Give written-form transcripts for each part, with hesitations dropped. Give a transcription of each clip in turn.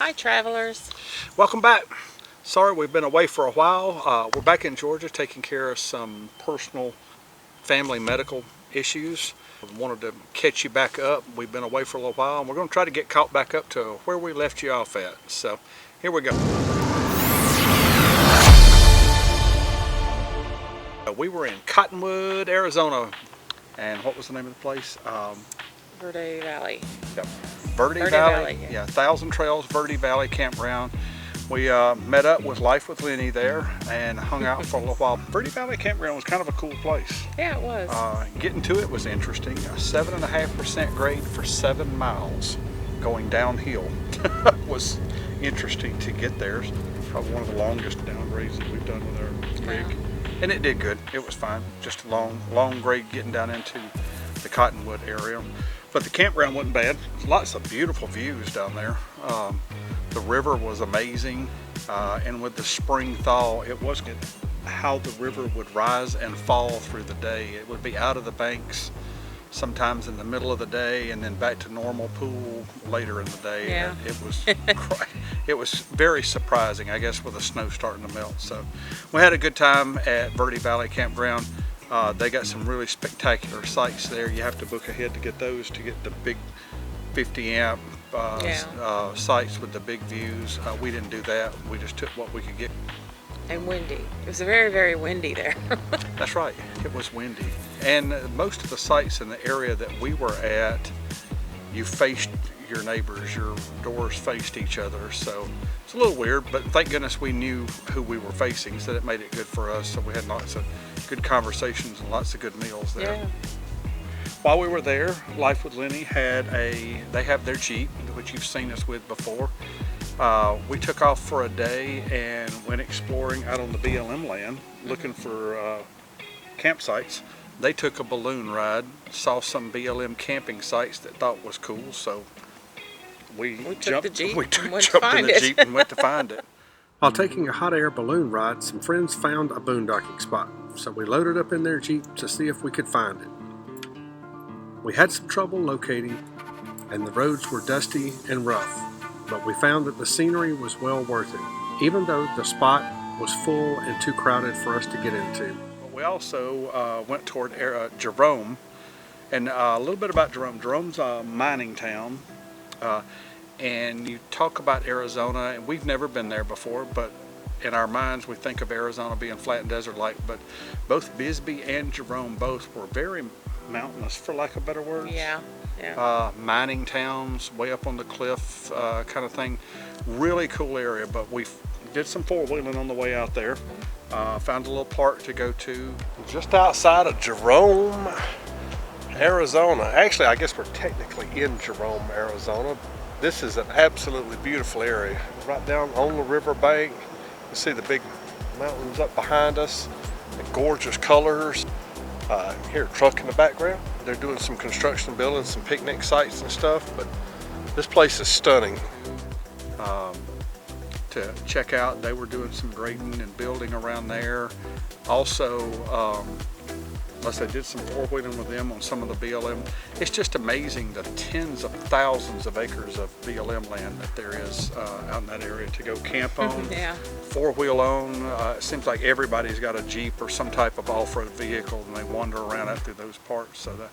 Hi travelers. Welcome back. Sorry we've been away for a while. We're back in Georgia taking care of some personal family medical issues. We wanted to catch you back up. We've been away for a little while and we're going to try to get caught back up to where we left you off at. So here we go. We were in Cottonwood, Arizona, and what was the name of the place? Verde Valley. Yep. Verde Valley, yeah, 1,000 Trails, Verde Valley Campground. We met up with Life with Lenny there and hung out for a little while. Verde Valley Campground was kind of a cool place. Yeah, it was. Getting to it was interesting. A 7.5% grade for 7 miles going downhill was interesting to get there. Probably one of the longest downgrades that we've done with our rig. Yeah. And it did good. It was fine. Just a long grade getting down into the Cottonwood area. But the campground wasn't bad. Lots of beautiful views down there. The river was amazing. And with the spring thaw, it wasn't how the river would rise and fall through the day. It would be out of the banks sometimes in the middle of the day and then back to normal pool later in the day. Yeah. It was very surprising, I guess, with the snow starting to melt. So we had a good time at Verde Valley Campground. They got some really spectacular sites there. You have to book ahead to get those, to get the big 50 amp sites with the big views. We didn't do that. We just took what we could get. And windy. It was very, very windy there. That's right. It was windy. And most of the sites in the area that we were at, you faced your neighbors. Your doors faced each other. So it's a little weird, but thank goodness we knew who we were facing, so that made it good for us. So we had lots of good conversations and lots of good meals there. Yeah. While we were there, Life with Lenny they have their Jeep, which you've seen us with before. We took off for a day and went exploring out on the BLM land, looking for campsites. They took a balloon ride, saw some BLM camping sites that thought was cool, so we jumped in the Jeep and went to find it. While taking a hot air balloon ride, some friends found a boondocking spot, so we loaded up in their Jeep to see if we could find it. We had some trouble locating, and the roads were dusty and rough, but we found that the scenery was well worth it, even though the spot was full and too crowded for us to get into. We also went toward Jerome, and a little bit about Jerome. Jerome's a mining town, and you talk about Arizona, and we've never been there before, but in our minds we think of Arizona being flat and desert-like, but both Bisbee and Jerome both were very mountainous, for lack of better words. Yeah. Mining towns, way up on the cliff kind of thing. Really cool area, but we did some four-wheeling on the way out there. Found a little park to go to. Just outside of Jerome, Arizona. Actually, I guess we're technically in Jerome, Arizona. This is an absolutely beautiful area. Right down on the river bank. You see the big mountains up behind us, the gorgeous colors. Here, a truck in the background. They're doing some construction, building some picnic sites and stuff, but this place is stunning. To check out, they were doing some grading and building around there. Also, unless I did some four-wheeling with them on some of the BLM. It's just amazing the tens of thousands of acres of BLM land that there is out in that area to go camp on, Yeah. four-wheel on. It seems like everybody's got a Jeep or some type of off-road vehicle, and they wander around out through those parks. So that.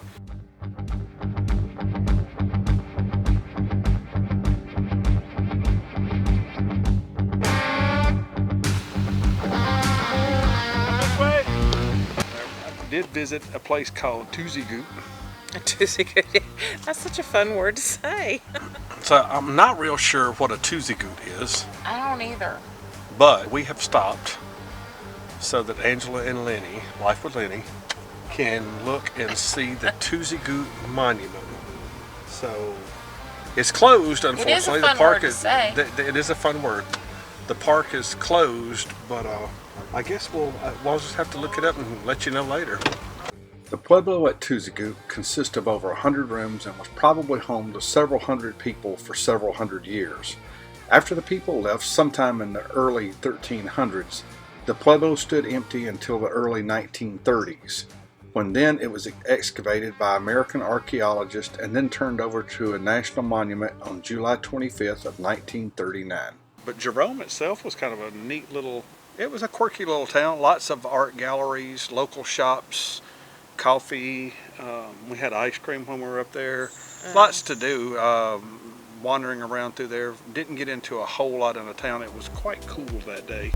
Did visit a place called Tuzigoot. Tuzigoot. That's such a fun word to say. So I'm not real sure what a Tuzigoot is, I don't either. but we have stopped so that Angela and Lenny, Life with Lenny, can look and see the Tuzigoot Monument. So it's closed, unfortunately. It is a fun the park word to say. It is a fun word. The park is closed, but I guess we'll just have to look it up and let you know later. The Pueblo at Tuzigoot consists of over 100 rooms and was probably home to several hundred people for several hundred years. After the people left sometime in the early 1300s, the Pueblo stood empty until the early 1930s, when then it was excavated by American archaeologists and then turned over to a national monument on July 25th of 1939. But Jerome itself was kind of a neat little, it was a quirky little town. Lots of art galleries, local shops, coffee. We had ice cream when we were up there. Lots to do. Wandering around through there. Didn't get into a whole lot in the town. It was quite cool that day.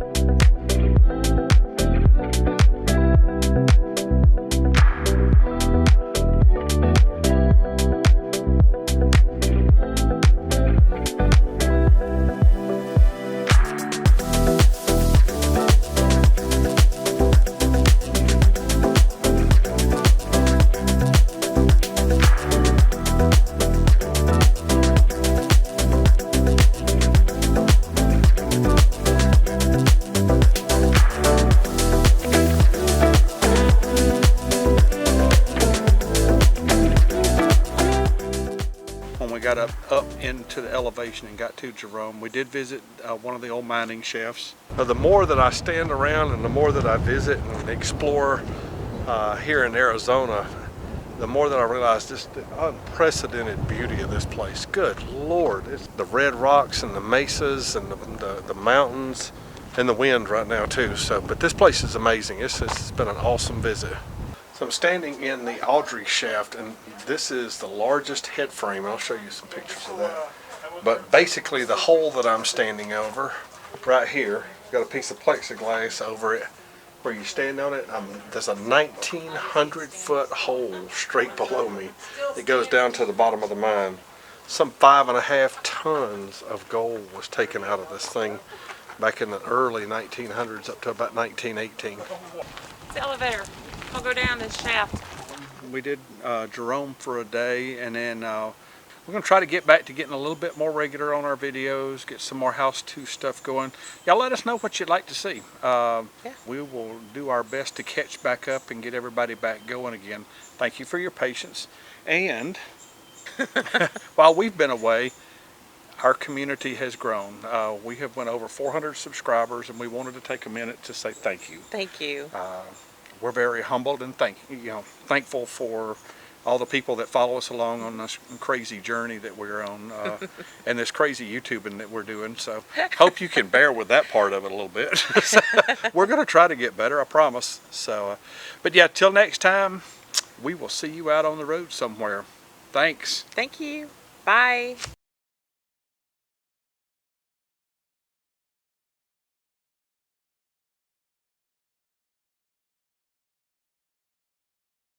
Got up into the elevation and got to Jerome. We did visit one of the old mining shafts. The more that I stand around and the more that I visit and explore here in Arizona, the more that I realize just the unprecedented beauty of this place. Good Lord, it's the red rocks and the mesas and the mountains and the wind right now too. But this place is amazing. It's been an awesome visit. So I'm standing in the Audrey shaft, and this is the largest head frame. I'll show you some pictures of that. But basically the hole that I'm standing over right here, got a piece of plexiglass over it where you stand on it. There's a 1,900-foot hole straight below me. It goes down to the bottom of the mine. Some 5.5 tons of gold was taken out of this thing back in the early 1900s up to about 1918. It's the elevator. I'll go down this shaft. We did Jerome for a day, and then we're going to try to get back to getting a little bit more regular on our videos, get some more how-to stuff going. Y'all let us know what you'd like to see. We will do our best to catch back up and get everybody back going again. Thank you for your patience. And while we've been away, our community has grown. We have went over 400 subscribers, and we wanted to take a minute to say thank you. Thank you. We're very humbled and thankful for all the people that follow us along on this crazy journey that we're on, and this crazy YouTubing that we're doing. So hope you can bear with that part of it a little bit. So, we're going to try to get better, I promise. So, but yeah, till next time, we will see you out on the road somewhere. Thanks. Thank you. Bye.